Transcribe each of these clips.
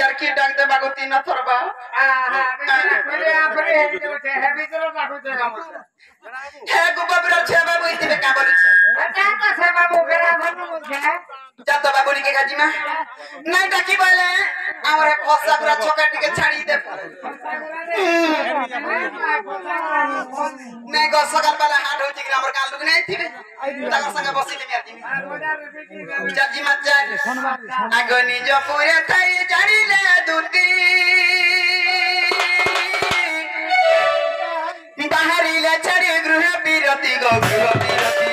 यार की डाक दे बागो तीन थरबा पहले आपरे हेडी होते है भीतर बाबू ते काम हे गुबा बिरा छे बाबू इते का बोली अच्छा का से बाबू बेरा धनु मुझे जा तो बाबू के गाजी में नहीं डाकी बोले हमरे फसा पूरा छोका टिके छाड़ी दे नहीं गो सगल वाला हाथ होती कि हमर काल लुक नहीं थिबे ताका संग बसी दे मियाती जाजी मत जा आगो निज पूरे थाई जाड़ी ले दुती बाहरी ले छड़ी गृह बिरती गो गृह बिरती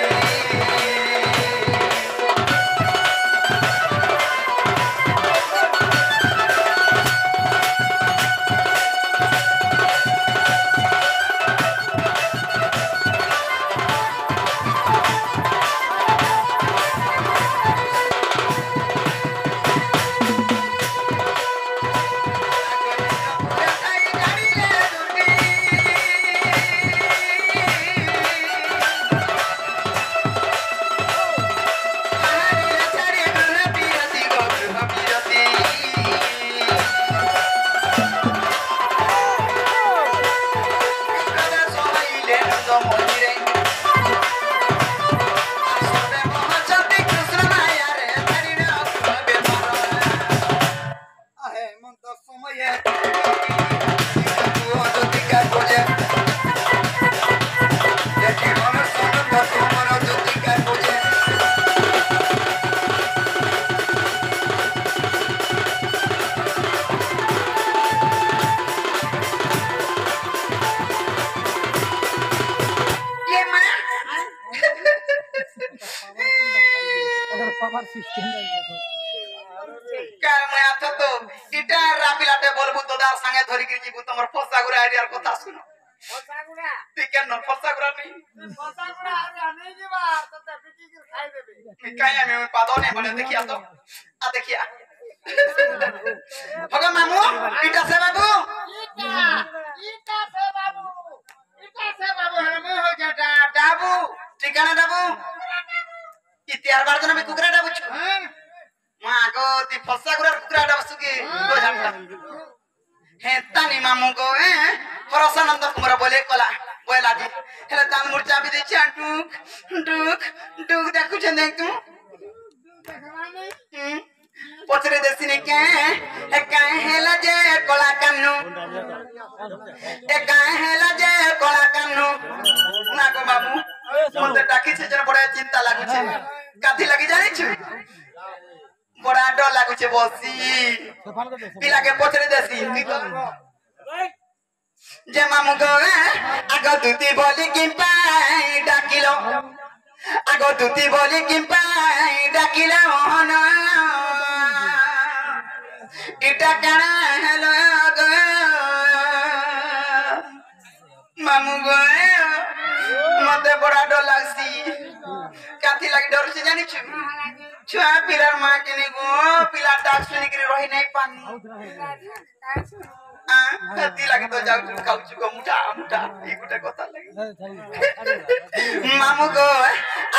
मामू को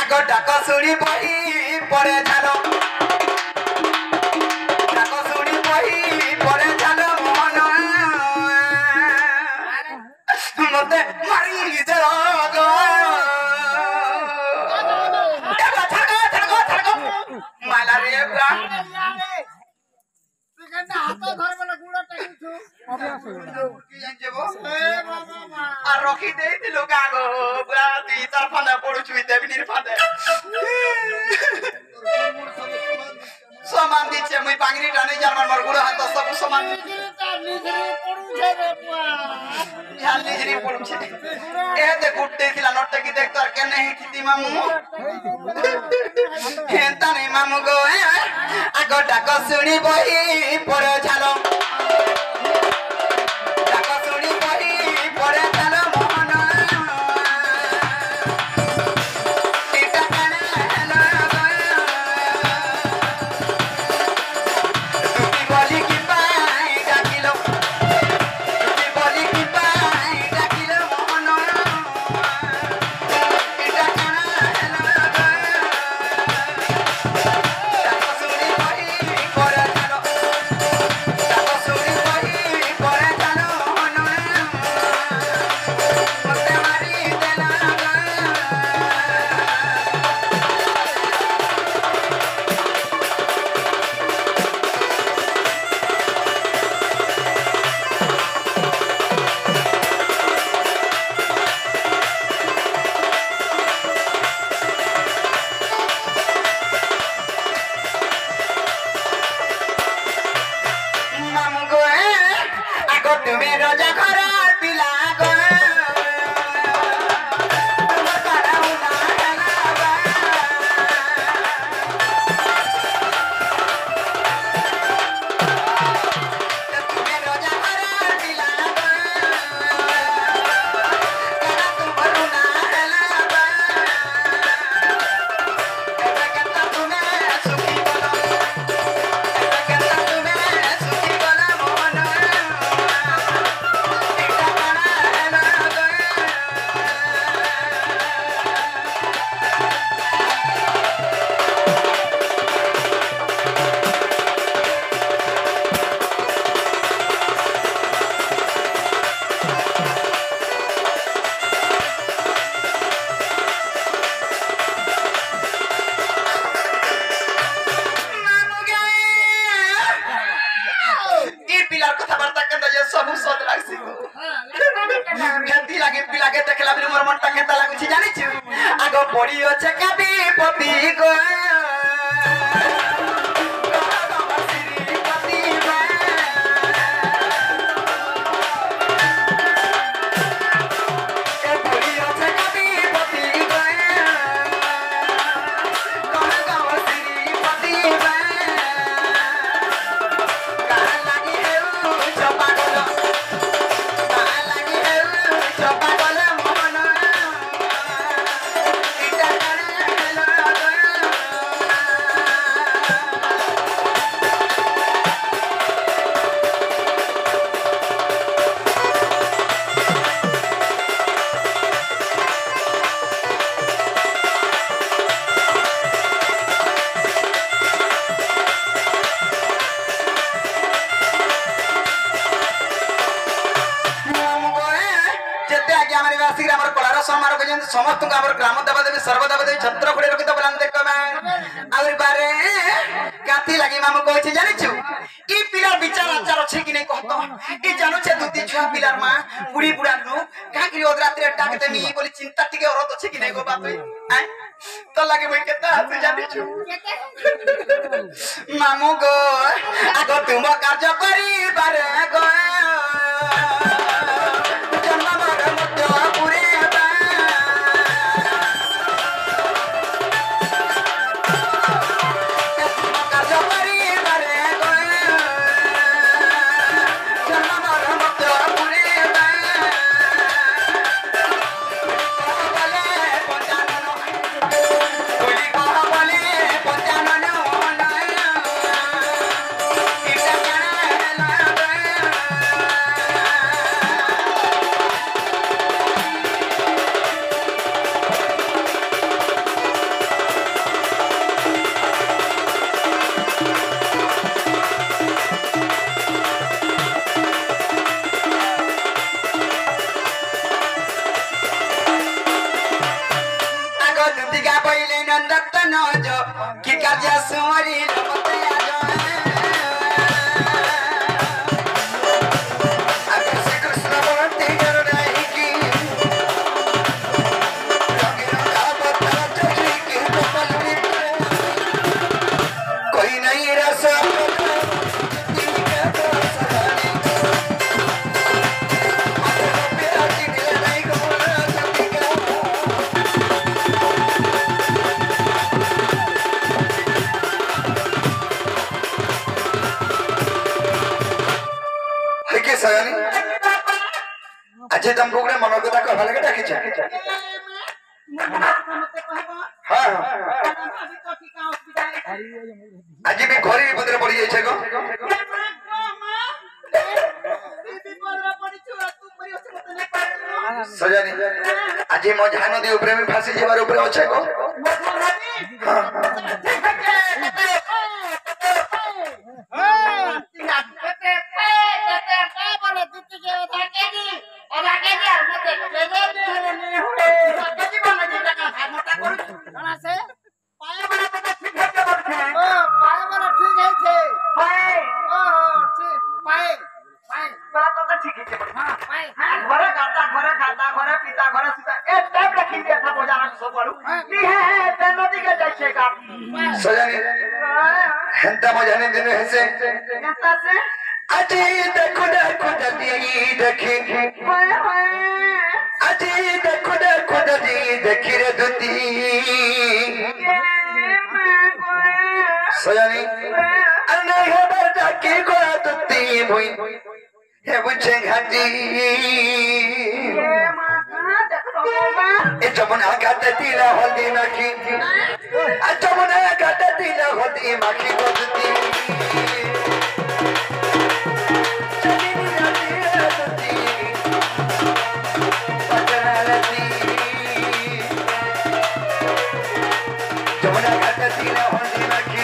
आगो डाक सुनी बही पड़े झालो डाक सुनी बही पड़े झालो मोहन मते मारी दे गो माला रे ब्रा गंदा हाथ धर वाला गुड़ा टेकु की जानजेबो आ रखी देई लोग आगो बुआ ती तार फांदा पड़ु छुई देबी निर फांदे समान दिछे मुई पांगरी टाने जारमान मार गुड़ा हाथ सब समान ध्यान निजरी पड़ु छे ए दे गुट्टे थिला नट्टे की देख तोर केने ही थी मामू हेंता नहीं मामू गो आगो डाक सुनी बही पड़े झालो डाक सुनी बही पड़े झालो मोहन टीटा काना हेलो तुती बोली की पाई डाकिलो तुती बोली की पाई डाकिलो मोहन टीटा काना हेलो डाक सुनी बही पड़े झालो आगो तुम्हें रोजा घर पिला गो पड़ी अच्छे कभी पति को समस्त ग्राम देवा देवी सर्वदेवा देवी छत्र खोड़ी रखी बोला देख बारे काथी लगी मामू कहे जानिछु ई पिलार विचार आचार अच्छे कि नहीं कहतो ई जानु छे दुती छुआ पिलार मां बुढ़ी बुढ़ा नु का कि ओद रात रे टाक देमी बोली चिंता टिके औरत अच्छे कि नहीं गो बाप आय तो लगे भाई केता हाथ जानिछु मामू गो आगो तुम कार्य करी बारे गो जन्म मर मध्य पुरे अच्छे तुम को मन कथा कहवा लगे डाकिछ हां आज भी घरे बदरे पड़ी जाय छै गो सजानी आज मो ध्यान दे ऊपर में फांसी जेबार ऊपर अछि गो हां सजानी हेंता मजाने दिन हेसे আজি দেখো দেখো দাদি দেখি আজি দেখো দেখো দাদি দেখি রে দুতি সয়ানি আন্না হেবার ডাকি গোয়া দুতি ভুই হে বুঝে ঘাটি এ যমুনা ঘাটে দিলা হলদি মাখি আর যমুনা ঘাটে দিলা হলদি মাখি দুতি যমুনা ঘাটে দিলা হলদি মাখি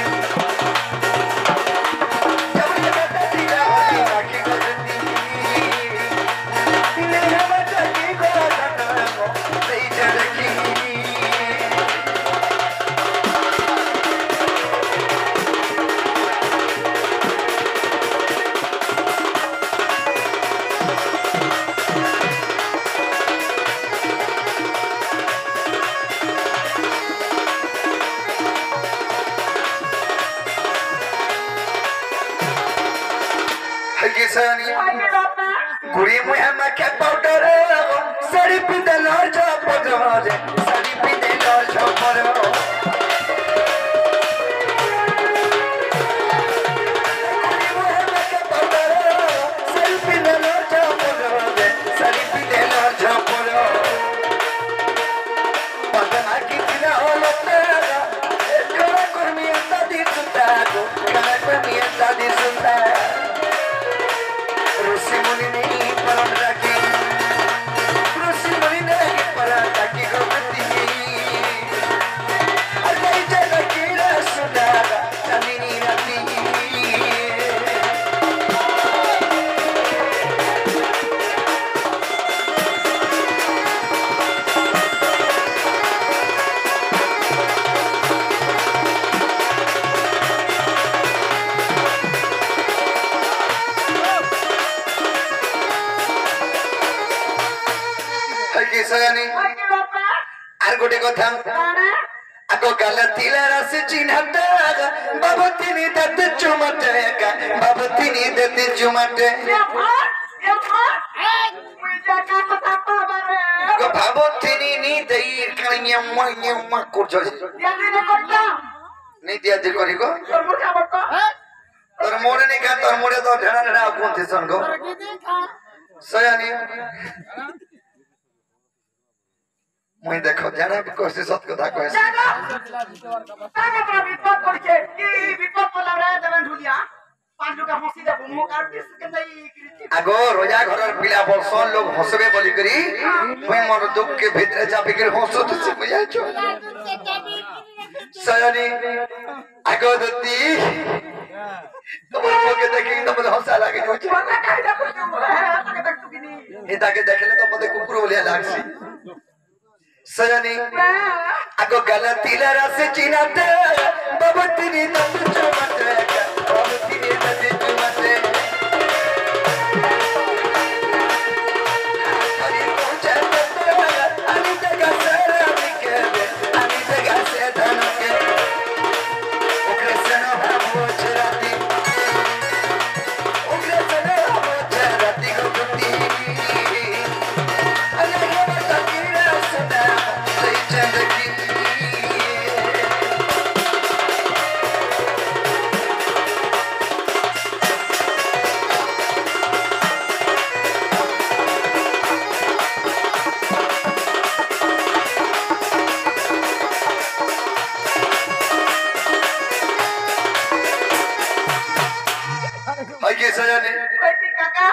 যমুনা ঘাটে দিলা হলদি মাখি দুতি দিলে হেবার ডাকি গোয়া দুতি সেই দেখি Sani, Guri Muhammad cat powder, Sari pin the large of Potter, Sari pin the large of Potter. Guri Muhammad cat powder, Sari pin the large of Potter, Sari pin the large of Potter. Padana kitna holata, Kara kurmiyata disutago, Kara kurmiyata disutago. Rusi muni nahi paran raki, Rusi muni nahi paran raki gopati. Alai jala kira sunara, chamini rati. Sani, আর গোটে কথা আগ গালা তিলা রাসে চিনহাটা বাবতিনি দতে চুমাটে বাবতিনি দতে চুমাটে গো বাবতিনি নি দেই কানিয়াম্মা নিয়াম্মা করছ নি দিয়া দি করি গো তোর মোড়ে নি কা তোর মোড়ে তো ঢেড়া ঢেড়া কোন থিসন গো সয়ানি মই দেখো জানা কইছে সত কথা কইছে তাকে তো বিপদ করছে কি বিপদ করলা রে দেবেন ঢুলিয়া পাঁচ টাকা হসি দেব মুখ আর পিস কেলাই আগো রোজা ঘরের পিলা বলছন লোক হসবে বলি করি মই মন দুঃখে ভিতরে চাপি করে হসত বুঝাইছো সয়ানি আগো দতি তোমার মুখে দেখি তোমার হসা লাগে বুঝছো এটাকে দেখলে তোমাদের কুকুর বলিয়া লাগছে সয়ানি আগো গালা তিলা রাসে চিনাতে বাবতিনি দতে চুমাতে বাবতিনি দতে চুমাতে আরে পৌঁছা দতে আমি তো গাছে আমি কেবে আমি তো গাছে ধানকে ওকে সেনা ভাবো রাতি ওকে সেনা ভাবো রাতি গো গতি আরে হেবা তাকিরা সদা সেই চন্দকি হয় কি সজানে কাকা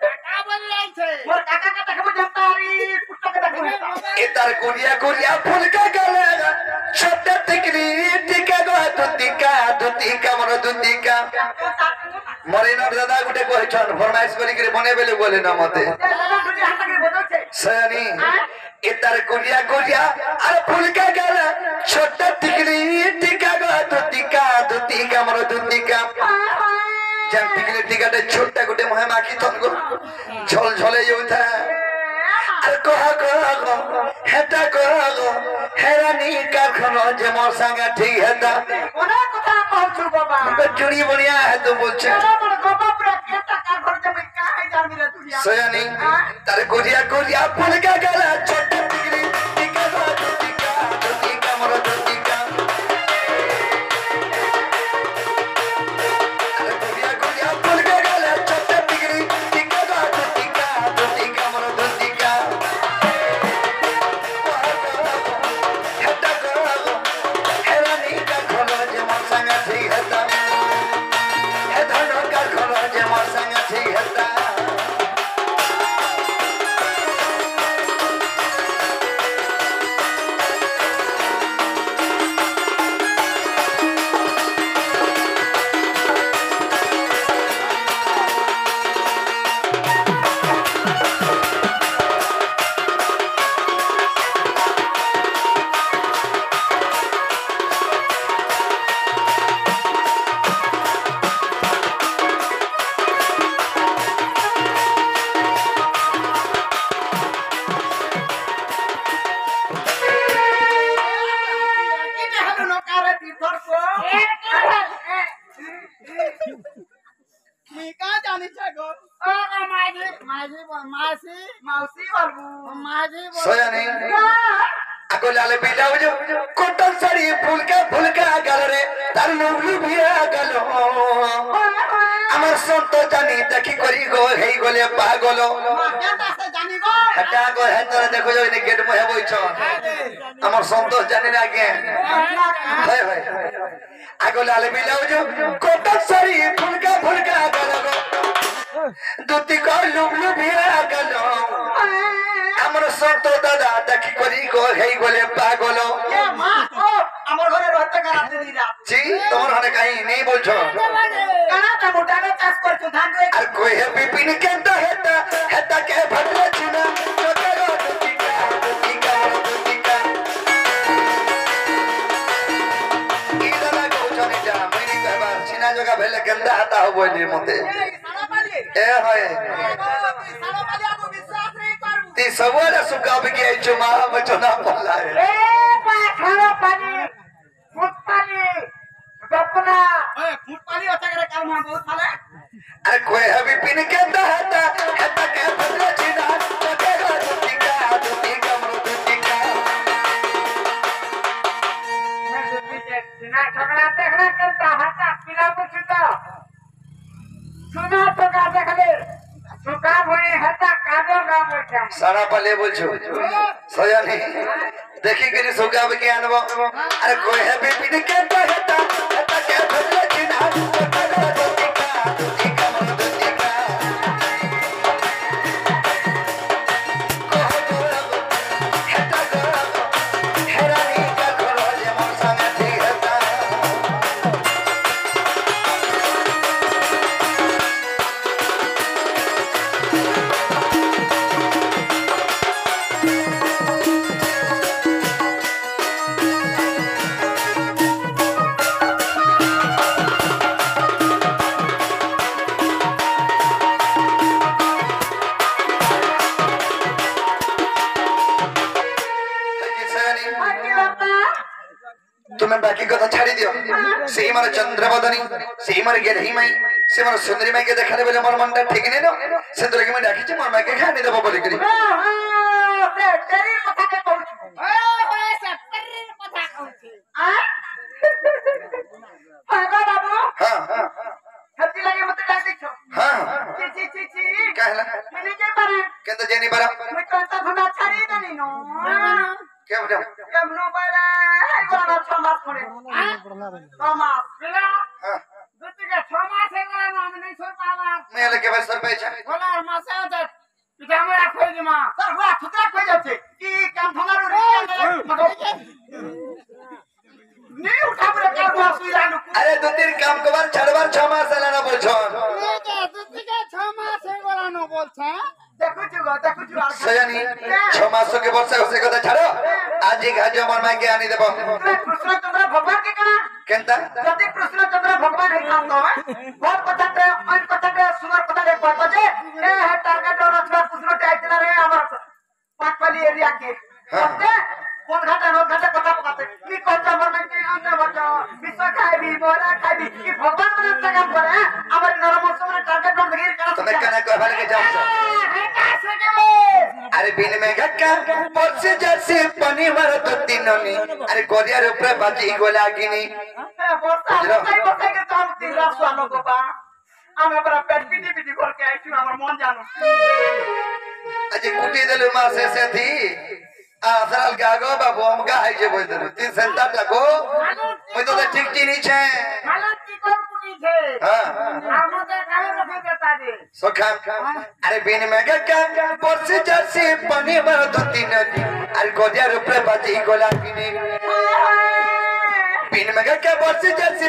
কাকা বলি আইছে মোর কাকা কাকা দেখাবো জানতারি পুত্রকে দেখাবো এতার কোরিয়া কোরিয়া ফুলকা গলে ছোট টিকরি টিকা গো দুতিকা মর দুতিকা মরিনর দাদা গুটে কইছন ফরমাইশ করি করে বনে বেলে বলে না মতে সয়ানি এতার কোরিয়া কোরিয়া আর ফুলকা গলে ছোট টিকরি টিকা গো দুতিকা মর দুতিকা জান টিকলি টিকাটা ছোটটা গুটে মহে মাখি তন গো ঝল ঝলে যাউথা আর কহা গো হেটা গো হেরানি কারখানা যে মোর সাঙ্গা ঠিক হেতা কথা কହୁଛୁ বাবা चुड़ी बढ़िया है तुम बोलছে বড় বাবা পুরা কেটা কার ঘর জমি কাই জানি রে তুই सयानी तारे कोरिया कोरिया फूल का गला छोटे टिकरी टिका टिका मोर टिका तारे कोरिया कोरिया फूल का गला छोटे टिकरी टिका मोर टिका हटा करो हेरानी का खोलो जे मोर संग थी हता हे धनो का खोलो जे मोर संग थी हता কিনে হলো নকারে তীর্থর কো কি কা জানিছ গো ও মাঝি মাঝি মাসি মাউসি বলবু মাঝি सयानी आको लाले बेटा जो कोटल साड़ी फूल का गल रे तार नुबलु भिया गलो আমার সন্ত জানি দেখি করি গো হেই গলে পাগল কেটা সে জানি গো হটা গো হে তোরা দেখো যে ইনে গেট মহে বইছ আমার সন্ত জানি না আগে হয় হয় আগো লালে বেটা जो कोटल साड़ी फूल का गल रो দুতি কো লুবলু ভিয়া গলো আমার সন্ত দাদা দেখি করি গো হেই গলে পাগল এ মা ও আমার ঘরে রহতে কারাতে দিরা জি তোমার হনে কাই নেই বলছো কানাটা মোটানো চাষ করছো ধান রয়ে আর কই হে বিপিন কেনতা হেতা কে ভটলে চিনা চোটেরো দুতিকা ইদানা কৌছনি যা মইনি কহবা চিনা জগা ভেলে কেনতা হাতা হবো নি মতে এই সারা পালি এ হয় তুই সারা পালি আগো বিশ্বাস রে করবু ती सबोला सुका बिके चुमा बचना पल्ला है এ পা সারা পালি ফুটপালি দপনা এ ফুটপালি ওটা করে কারমা বহুত ভালো अरे कोई है बिपिन केनता हेता के भटले चिना चोटेरो दुतिका मोर दुतिका सुना झगड़ा देखना करता हटा पिला बुझता सुना तो का देखले सुका भई हटा कादो ना बोलछा सारा पले बोलछो सयानी देखी करी सुका बिके अनबो अरे कोई है बिपिन केनता हेता के भटले चिना चोटेरो दुतिका मोर दुतिका हेता हेरानी का खोलो जे मोर संग थी हेता तुम्हें बाकी कथा छाड़ी दियो सेही मार चंद्रबदनी सेही मार गेलही माई से मार सुंदरी माई के देखाले बेले मोर मनटा ठीक नै न से तोरे के मैं डाकी छ मोर माई के खानी देबो बोली करी तेरी কথা কে কইছি ওই সে তেरी কথা কইছি আ পাগা বাবু हां হাতি লাগে মতে ডাক দিছো हां ची ची ची ची कहला মানে যে পারে केंद जेनी बरा মই তো তা ধনা ছাড়ি দেনি নো के बेटा কেমন বলে এগুলো না 6 মাস করে 6 মাস বিলা हां দুটিকে 6 মাস এগুলো না আমি নাই সর পাবা मैं ले के बस सर पे छ বলা আর মাসে আছে পিঠা আমরা কই দিমা স্যার ওয়া ছুতরা কই যাচ্ছে কি কাম ধনার নি উঠা পড়ে কাম আসুই জানো अरे दो तीन काम को बार छड़बार 6 मास लाना बोल छ দুটিকে 6 মাস এগুলো না বলছে দেখুছু আর सयानी 6 मासों के वर्षा उसे कथा छाड़ो आज ही गाजो मोर माई के आनी देबो কৃষ্ণচন্দ্র ভগবান কে কেনা केनता যদি কৃষ্ণচন্দ্র ভগবান হই থাকতো বহুত কথাতে অন কথাতে সুন্দর কথাতে কইতো যে এ টার্গেট রচনা কৃষ্ণতে আইতনা রে আমার পাকপালি এরিয়া কে কোন ঘাটা কথা बात है नी कोचा बने के अंदर बचा विश्व खाइबी बोला खाइबी कि भगवान ने तक पर हमर नरम समय टारगेट कर गिर कर তুমি কেন কইবা লাগে যাও আরে বিন মে গক্কা পরছে যাচ্ছে পানি মারত দিননি আরে গরিয়ার উপরে বাজি গোলা গিনি বর্ষা বসাই के काम 3 लाख स्वानो को बा আমি বড় পেট পিটি পিটি করকে আইছি আমার মন জানো আজি কুটি দেলু মাসে সেথি আসরাল গাগো বাবু আমগা হাইছে বই দেলু তিন সেন্টার লাগো মই তো ঠিক চিনিছে ভালো কি কোন কুটি છે হ্যাঁ আমাদের কাছে রখে দেতা দে সখা আরে বিন মে গক্কা পরছে যাচ্ছে পানি মারত দিননি আরে গরিয়ার উপরে বাজি গোলা গিনি বিন মে গক্কা পরছে যাচ্ছে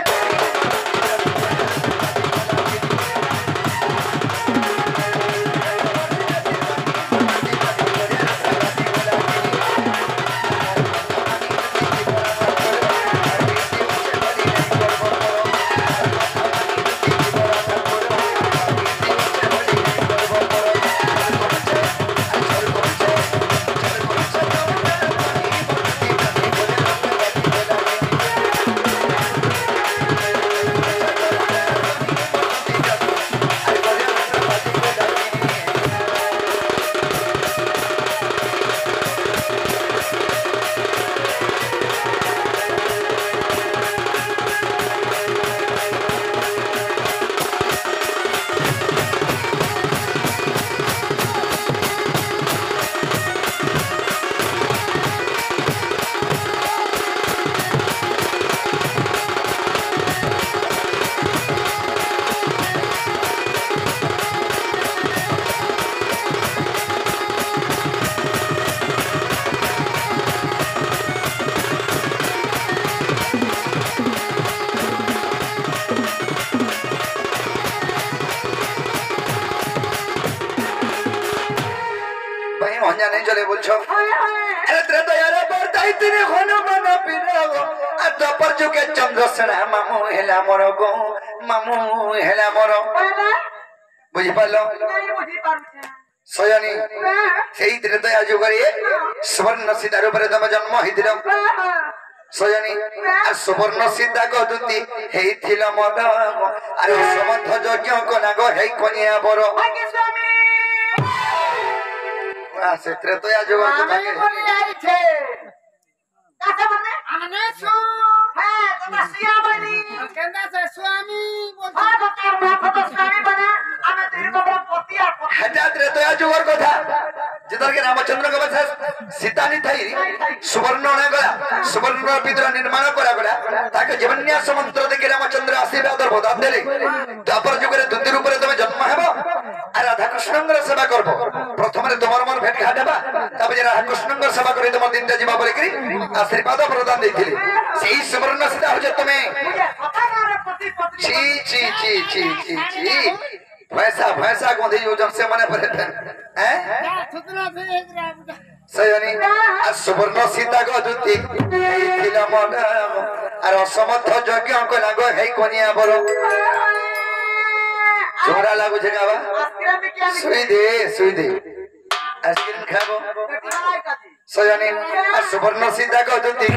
মঞ্জা নেই চলে বলছো এত্রে দয়ারে বর্তাই তিনি হনুমান পিরাগ আর তপর যুগে চন্দ্রসেনা মামু হেলা মর গো মামু হেলা মর বুঝি পারলো সয়নি সেই ত্রেতয়া যুগরে সুবর্ণ সীতার উপরে তুমি জন্ম হইছিল সয়নি আর সুবর্ণ সীতা গদুতি হেইছিল মদ আর সমর্থ যজ্ঞ কনাগ হেই কনিয়া বড় से त्रेतया जुग আমি বলি আইছে কাছে মানে আমনে সু হ্যাঁ তোমরা সিয়া বলি কেন্দা সে স্বামী বলছো তোর বাপ তো স্বামী বনে আমি তুই বড় পতিয়া हटा त्रेतया जुगर কথা जिधर के रामचंद्र के बस सीता नी थई सुवर्ण ने गला सुवर्ण पितर निर्माण करा गला ताके जीवन्यास मंत्र दे के रामचंद्र आशीर्वाद और प्रदान देले तापर जुगरे दुतिर ऊपर तमे जन्म हेबो आ राधा कृष्णंगर सेवा करबो प्रथमरे तमर मन भेट घाटबा तब जे राधा कृष्णंगर सेवा करी तमर दिन जीवा बोले करी आशीर्वाद प्रदान देथिले सेही सुवर्ण सीता हो जे तमे ची ची ची ची ची ची भैंसा गोंधी योजन से मने परे हैं सयनी सुवर्ण सीता गदुति थिला मन আর অসমর্থ যজ্ঞ অঙ্ক লাগো হেই কনিয়া বড় ঝোড়া লাগুছে গাবা সুই দে আইসক্রিম খাবো সয়নি আর সুবর্ণ সীতা গদুতি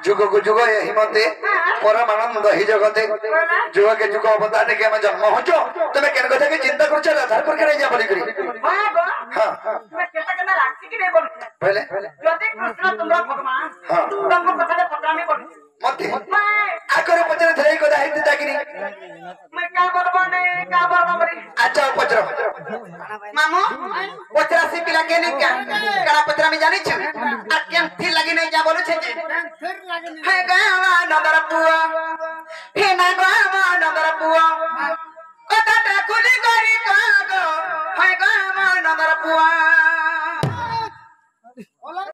जुग को जुग यही मते परमानंद ही जगते जुग के जुग अवतार के हम जन्म होचो तमे केन कथा के चिंता करछ आधार पर करे जा बोली करी हां मैं केता केना राखसी की नहीं बोल पहले जदि कृष्ण तुमरा भगवान हां तुमको कथा पता नहीं बोल मते आकर পচরাসি পিলা কে নি কারা পচরা আমি জানিছু আর কেমতি লাগি নাই যা বলছে যে হে গাওয়া নগর পুয়া হে না গাওয়া নগর পুয়া কথাটা খুলি করি কাগো হে গাওয়া নগর পুয়া